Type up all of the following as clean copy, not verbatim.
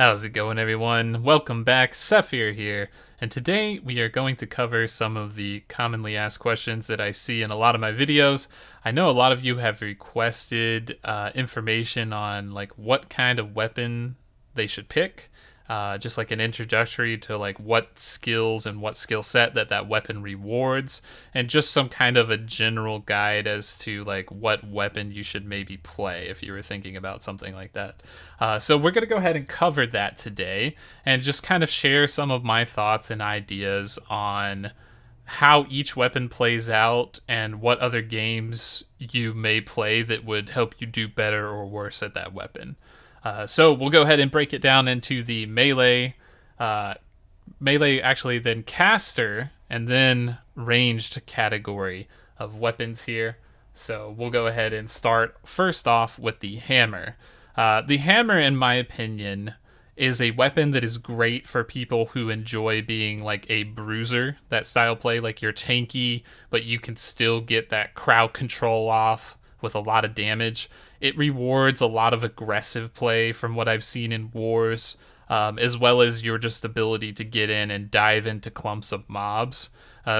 How's it going, everyone? Welcome back, Rapier here, and today we are going to cover some of the commonly asked questions that I see in a lot of my videos. I know a lot of you have requested information on like what kind of weapon they should pick, just like an introductory to like what skills and what skill set that weapon rewards, and just some kind of a general guide as to like what weapon you should maybe play if you were thinking about something like that. So we're going to go ahead and cover that today and just kind of share some of my thoughts and ideas on how each weapon plays out and what other games you may play that would help you do better or worse at that weapon. So we'll go ahead and break it down into the melee actually, then caster, and then ranged category of weapons here. So we'll go ahead and start first off with the hammer. The hammer, in my opinion, is a weapon that is great for people who enjoy being like a bruiser, that style play, like you're tanky, but you can still get that crowd control off with a lot of damage. It rewards a lot of aggressive play from what I've seen in wars, as well as your just ability to get in and dive into clumps of mobs.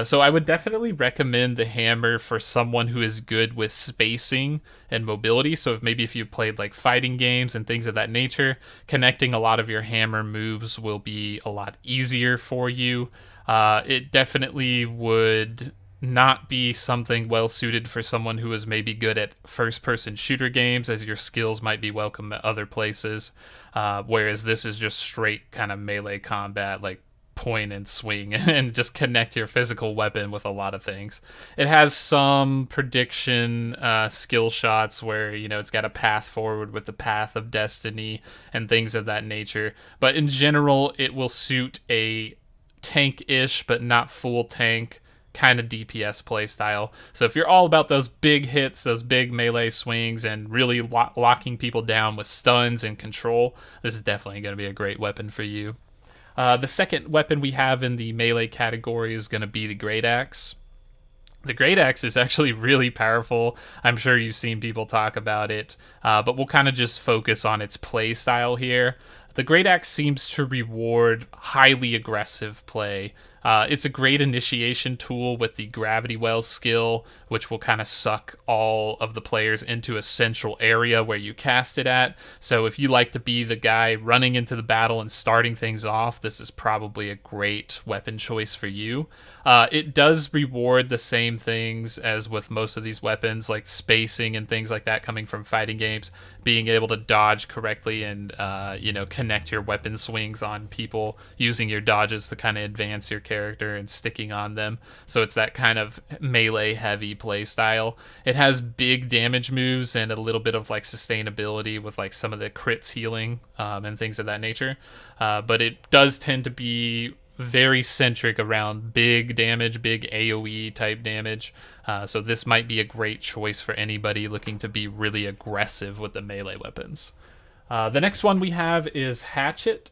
So I would definitely recommend the hammer for someone who is good with spacing and mobility. So if you played like fighting games and things of that nature, connecting a lot of your hammer moves will be a lot easier for you. It definitely would not be something well suited for someone who is maybe good at first person shooter games, as your skills might be welcome at other places. Whereas this is just straight kind of melee combat, like point and swing and just connect your physical weapon with a lot of things. It has some prediction skill shots where, it's got a path forward with the path of destiny and things of that nature. But in general, it will suit a tank-ish, but not full tank kind of DPS playstyle. So if you're all about those big hits, those big melee swings, and really locking people down with stuns and control, this is definitely going to be a great weapon for you. The second weapon we have in the melee category is going to be the Great Axe. The Great Axe is actually really powerful. I'm sure you've seen people talk about it, but we'll kind of just focus on its play style here. The Great Axe seems to reward highly aggressive play. It's a great initiation tool with the Gravity Well skill, which will kind of suck all of the players into a central area where you cast it at. So if you like to be the guy running into the battle and starting things off, this is probably a great weapon choice for you. It does reward the same things as with most of these weapons, like spacing and things like that coming from fighting games, being able to dodge correctly and, connect your weapon swings on people, using your dodges to kind of advance your character and sticking on them. So it's that kind of melee heavy play style. It has big damage moves and a little bit of like sustainability with like some of the crits healing and things of that nature. But it does tend to be very centric around big damage, big AoE type damage. So this might be a great choice for anybody looking to be really aggressive with the melee weapons. The next one we have is Hatchet.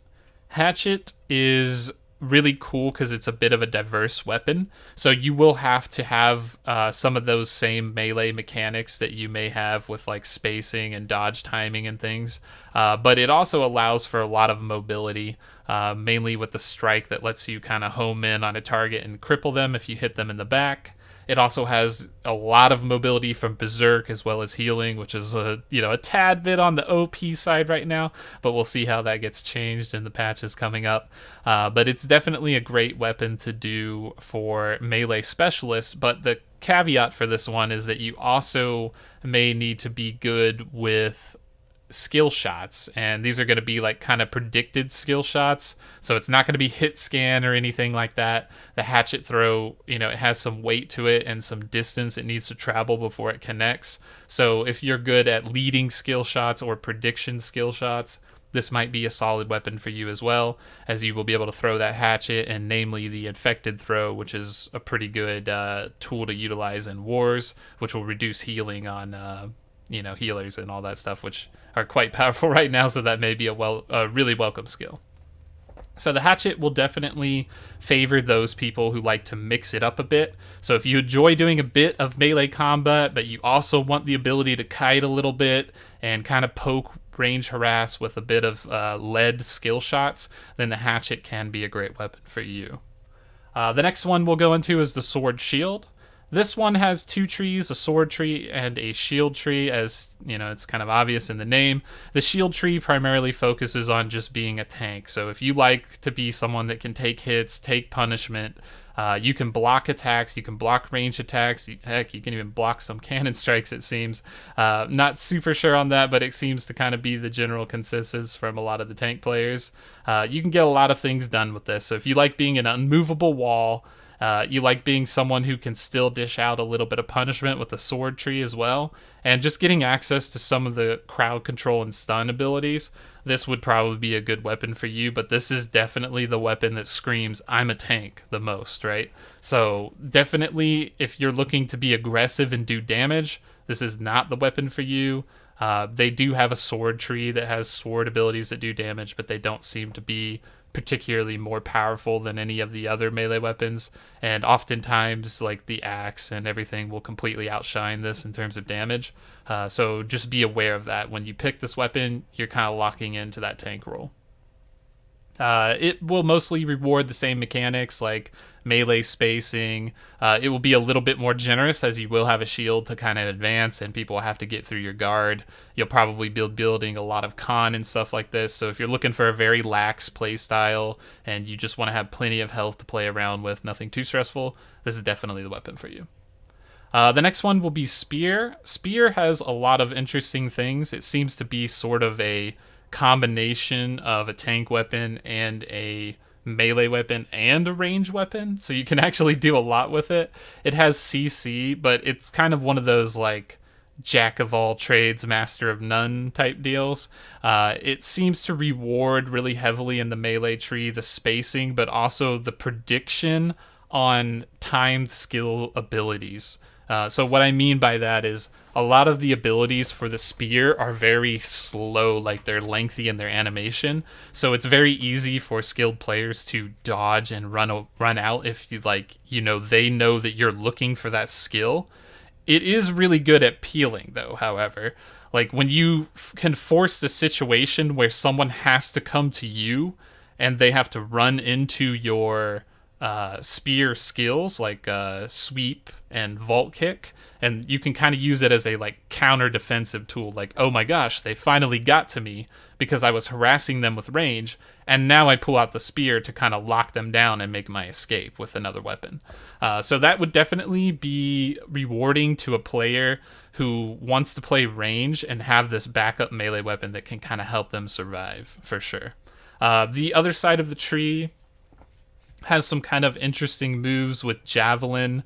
Hatchet is really cool because it's a bit of a diverse weapon. So you will have to have some of those same melee mechanics that you may have with like spacing and dodge timing and things. But it also allows for a lot of mobility, mainly with the strike that lets you kind of home in on a target and cripple them if you hit them in the back. It also has a lot of mobility from Berserk as well as healing, which is a tad bit on the OP side right now, but we'll see how that gets changed in the patches coming up. But it's definitely a great weapon to do for melee specialists, but the caveat for this one is that you also may need to be good with skill shots, and these are going to be like kind of predicted skill shots, so it's not going to be hit scan or anything like that. The hatchet throw, it has some weight to it and some distance it needs to travel before it connects. So if you're good at leading skill shots or prediction skill shots, this might be a solid weapon for you as well, as you will be able to throw that hatchet, and namely the infected throw, which is a pretty good tool to utilize in wars, which will reduce healing on healers and all that stuff, which are quite powerful right now, so that may be a really welcome skill. So the hatchet will definitely favor those people who like to mix it up a bit. So if you enjoy doing a bit of melee combat, but you also want the ability to kite a little bit and kind of poke range harass with a bit of lead skill shots, then the Hatchet can be a great weapon for you. The next one we'll go into is the Sword Shield. This one has two trees, a sword tree and a shield tree, as you know, it's kind of obvious in the name. The shield tree primarily focuses on just being a tank. So if you like to be someone that can take hits, take punishment, you can block attacks, you can block range attacks, heck, you can even block some cannon strikes, it seems. Not super sure on that, but it seems to kind of be the general consensus from a lot of the tank players. You can get a lot of things done with this. So if you like being an unmovable wall, you like being someone who can still dish out a little bit of punishment with the sword tree as well, and just getting access to some of the crowd control and stun abilities, this would probably be a good weapon for you. But this is definitely the weapon that screams, I'm a tank, the most, right? So definitely, if you're looking to be aggressive and do damage, this is not the weapon for you. They do have a sword tree that has sword abilities that do damage, but they don't seem to be particularly more powerful than any of the other melee weapons, and oftentimes like the axe and everything will completely outshine this in terms of damage. So just be aware of that. When you pick this weapon, you're kind of locking into that tank role. It will mostly reward the same mechanics like melee spacing. It will be a little bit more generous, as you will have a shield to kind of advance and people will have to get through your guard. You'll probably be building a lot of con and stuff like this. So if you're looking for a very lax playstyle and you just want to have plenty of health to play around with, nothing too stressful, this is definitely the weapon for you. The next one will be Spear. Spear has a lot of interesting things. It seems to be sort of a combination of a tank weapon and a melee weapon and a range weapon, so you can actually do a lot with it. It has CC, but it's kind of one of those like jack of all trades, master of none type deals. It seems to reward really heavily in the melee tree the spacing, but also the prediction on timed skill abilities. So what I mean by that is a lot of the abilities for the spear are very slow, like they're lengthy in their animation. So it's very easy for skilled players to dodge and run out if you they know that you're looking for that skill. It is really good at peeling though, however. Like when you can force the situation where someone has to come to you and they have to run into your spear skills like sweep and vault kick, and you can kind of use it as a like counter defensive tool, like, oh my gosh, they finally got to me because I was harassing them with range, and now I pull out the spear to kind of lock them down and make my escape with another weapon. So that would definitely be rewarding to a player who wants to play range and have this backup melee weapon that can kind of help them survive, for sure. The other side of the tree has some kind of interesting moves with Javelin,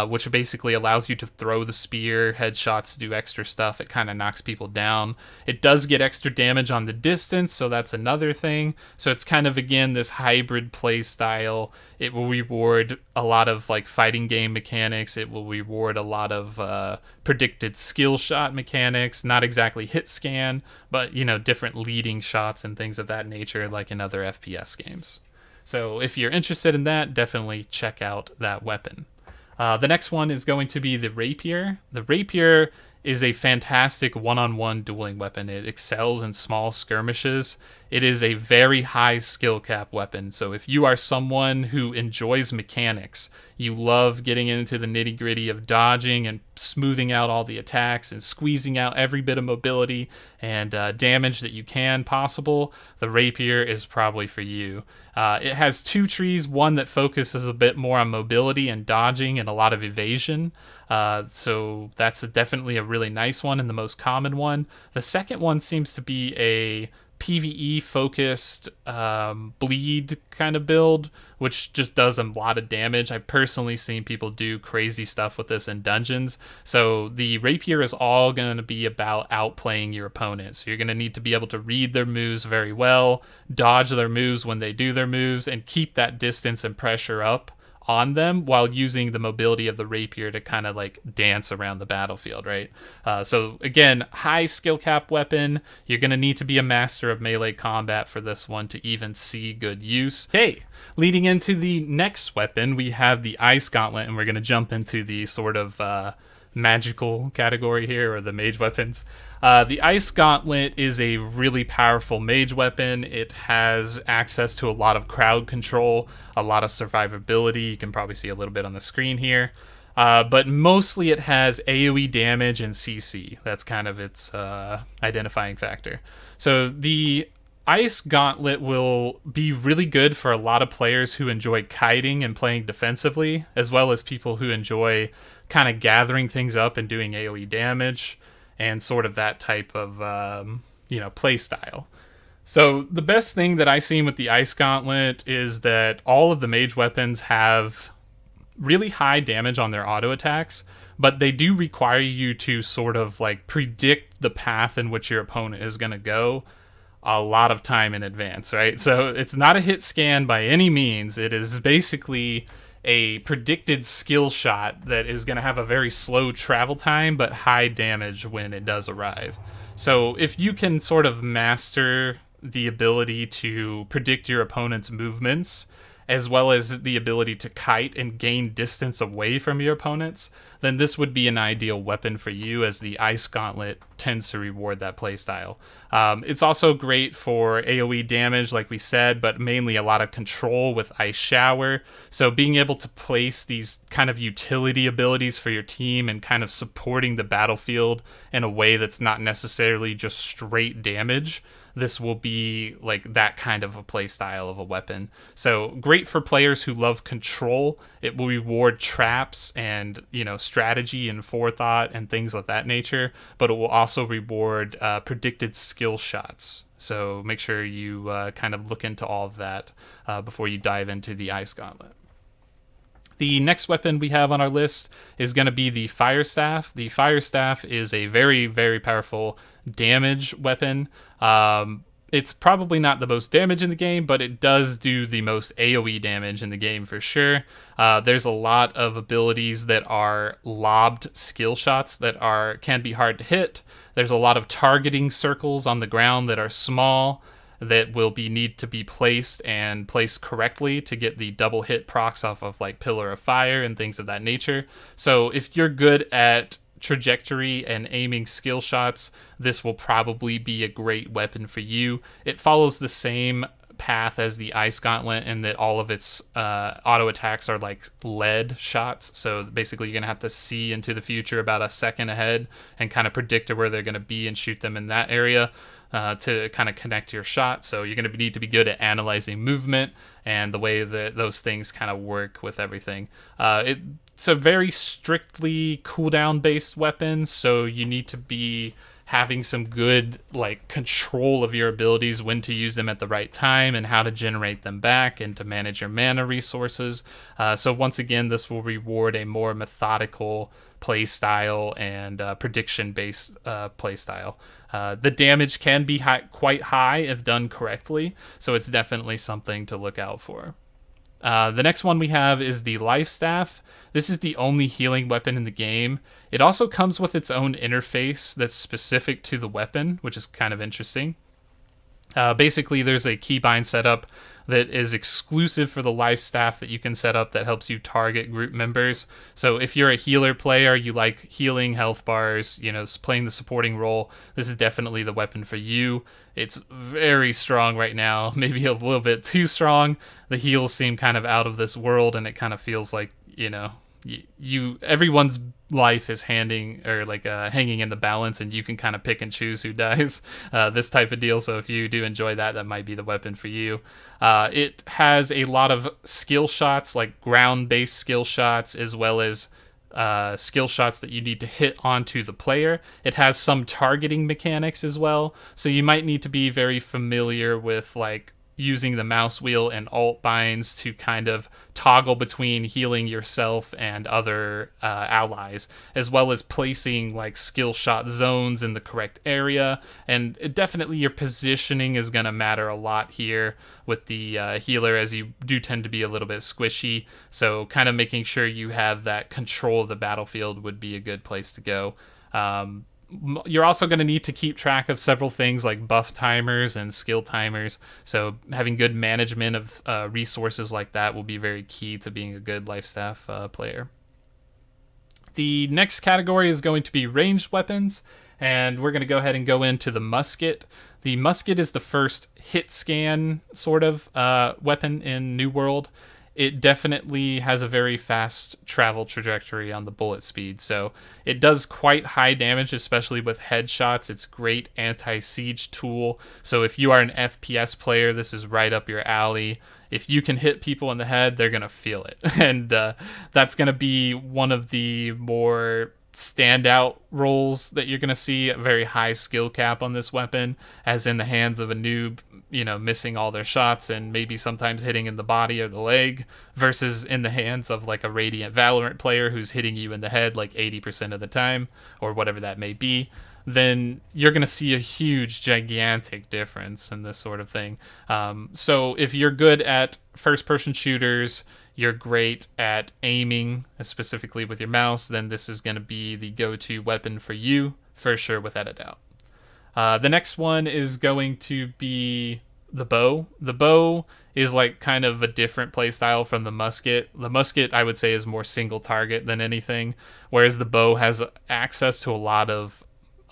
which basically allows you to throw the spear, headshots, do extra stuff. It kind of knocks people down. It does get extra damage on the distance, so that's another thing. So it's kind of, again, this hybrid play style. It will reward a lot of like fighting game mechanics. It will reward a lot of predicted skill shot mechanics. Not exactly hit scan, but different leading shots and things of that nature, like in other FPS games. So if you're interested in that, definitely check out that weapon. The next one is going to be the Rapier. The Rapier is a fantastic one-on-one dueling weapon. It excels in small skirmishes. It is a very high skill cap weapon. So if you are someone who enjoys mechanics, you love getting into the nitty-gritty of dodging and smoothing out all the attacks and squeezing out every bit of mobility and damage that you can possible, the Rapier is probably for you. It has two trees, one that focuses a bit more on mobility and dodging and a lot of evasion. So that's definitely a really nice one and the most common one. The second one seems to be a PvE focused bleed kind of build, which just does a lot of damage. I've personally seen people do crazy stuff with this in dungeons. So the Rapier is all going to be about outplaying your opponents. So you're going to need to be able to read their moves very well, dodge their moves when they do their moves, and keep that distance and pressure up on them while using the mobility of the Rapier to kind of like dance around the battlefield, right? So again, high skill cap weapon. You're going to need to be a master of melee combat for this one to even see good use. Okay, leading into the next weapon, we have the Ice Gauntlet, and we're going to jump into the sort of magical category here, or the mage weapons. The Ice Gauntlet is a really powerful mage weapon. It has access to a lot of crowd control, a lot of survivability. You can probably see a little bit on the screen here. But mostly it has AoE damage and CC. That's kind of its identifying factor. So the Ice Gauntlet will be really good for a lot of players who enjoy kiting and playing defensively, as well as people who enjoy kind of gathering things up and doing AoE damage and sort of that type of play style. So the best thing that I've seen with the Ice Gauntlet is that all of the mage weapons have really high damage on their auto attacks, but they do require you to sort of like predict the path in which your opponent is going to go a lot of time in advance, right? So it's not a hit scan by any means. It is basically a predicted skill shot that is going to have a very slow travel time but high damage when it does arrive. So if you can sort of master the ability to predict your opponent's movements, as well as the ability to kite and gain distance away from your opponents, then this would be an ideal weapon for you, as the Ice Gauntlet tends to reward that playstyle. It's also great for AoE damage, like we said, but mainly a lot of control with Ice Shower. So being able to place these kind of utility abilities for your team and kind of supporting the battlefield in a way that's not necessarily just straight damage, this will be like that kind of a play style of a weapon. So great for players who love control. It will reward traps and, strategy and forethought and things of that nature, but it will also reward predicted skill shots. So make sure you kind of look into all of that before you dive into the Ice Gauntlet. The next weapon we have on our list is going to be the Fire Staff. The Fire Staff is a very, very powerful damage weapon. It's probably not the most damage in the game, but it does do the most AoE damage in the game for sure. There's a lot of abilities that are lobbed skill shots that can be hard to hit. There's a lot of targeting circles on the ground that are small, that will need to be placed correctly to get the double hit procs off of like Pillar of Fire and things of that nature. So if you're good at trajectory and aiming skill shots, this will probably be a great weapon for you. It follows the same path as the Ice Gauntlet in that all of its auto attacks are like lead shots. So basically you're going to have to see into the future about a second ahead and kind of predict where they're going to be and shoot them in that area to kind of connect your shot. So you're going to need to be good at analyzing movement and the way that those things kind of work with everything. It's a very strictly cooldown based weapon, so you need to be having some good like control of your abilities, when to use them at the right time and how to generate them back, and to manage your mana resources. So once again, this will reward a more methodical play style and prediction based play style. The damage can be quite high if done correctly, so it's definitely something to look out for. The next one we have is the Life Staff. This is the only healing weapon in the game. It also comes with its own interface that's specific to the weapon, which is kind of interesting. Basically, there's a keybind setup that is exclusive for the Life Staff that you can set up that helps you target group members. So if you're a healer player, you like healing, health bars, playing the supporting role, this is definitely the weapon for you. It's very strong right now, maybe a little bit too strong. The heals seem kind of out of this world, and it kind of feels like, everyone's life is hanging in the balance, and you can kind of pick and choose who dies, this type of deal. So if you do enjoy that, that might be the weapon for you. It has a lot of skill shots, like ground-based skill shots, as well as skill shots that you need to hit onto the player. It has some targeting mechanics as well, so you might need to be very familiar with like using the mouse wheel and alt binds to kind of toggle between healing yourself and other allies, as well as placing like skill shot zones in the correct area. And definitely your positioning is going to matter a lot here with the healer, as you do tend to be a little bit squishy. So kind of making sure you have that control of the battlefield would be a good place to go. You're also going to need to keep track of several things like buff timers and skill timers. So having good management of resources like that will be very key to being a good Life Staff player. The next category is going to be ranged weapons, and we're going to go ahead and go into the musket. The musket is the first hit scan sort of weapon in New World. It definitely has a very fast travel trajectory on the bullet speed, so it does quite high damage, especially with headshots. It's great anti-siege tool, so if you are an FPS player, this is right up your alley. If you can hit people in the head, they're gonna feel it, and that's gonna be one of the more standout roles that you're gonna see. A very high skill cap on this weapon, as in the hands of a noob, missing all their shots and maybe sometimes hitting in the body or the leg, versus in the hands of like a Radiant Valorant player who's hitting you in the head like 80% of the time, or whatever that may be. Then you're going to see a huge, gigantic difference in this sort of thing. So if you're good at first-person shooters, you're great at aiming, specifically with your mouse, then this is going to be the go-to weapon for you, for sure, without a doubt. The next one is going to be the bow. The bow is like kind of a different playstyle from the musket. The musket, I would say, is more single target than anything, whereas the bow has access to a lot of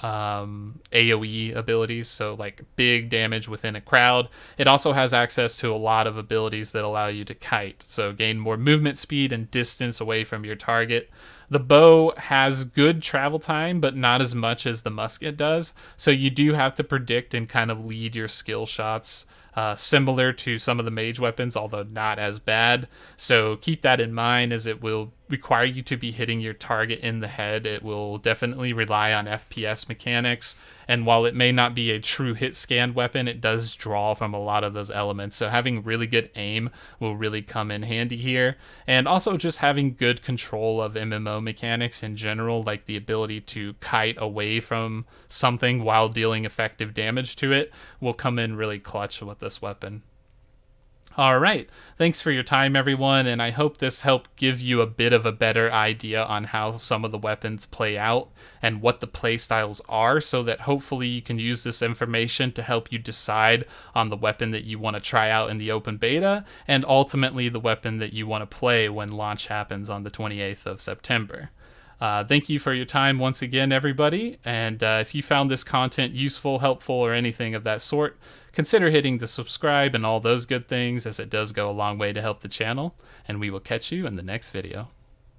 AoE abilities, so like big damage within a crowd. It also has access to a lot of abilities that allow you to kite, so gain more movement speed and distance away from your target. The bow has good travel time, but not as much as the musket does, so you do have to predict and kind of lead your skill shots, similar to some of the mage weapons, although not as bad. So keep that in mind, as it will require you to be hitting your target in the head. It will definitely rely on FPS mechanics, and while it may not be a true hit scan weapon, it does draw from a lot of those elements. So having really good aim will really come in handy here, and also just having good control of MMO mechanics in general, like the ability to kite away from something while dealing effective damage to it, will come in really clutch with this weapon. All right. Thanks for your time, everyone, and I hope this helped give you a bit of a better idea on how some of the weapons play out and what the playstyles are, so that hopefully you can use this information to help you decide on the weapon that you want to try out in the open beta, and ultimately the weapon that you want to play when launch happens on the 28th of September. Thank you for your time once again, everybody, and if you found this content useful, helpful, or anything of that sort, consider hitting the subscribe and all those good things, as it does go a long way to help the channel, and we will catch you in the next video.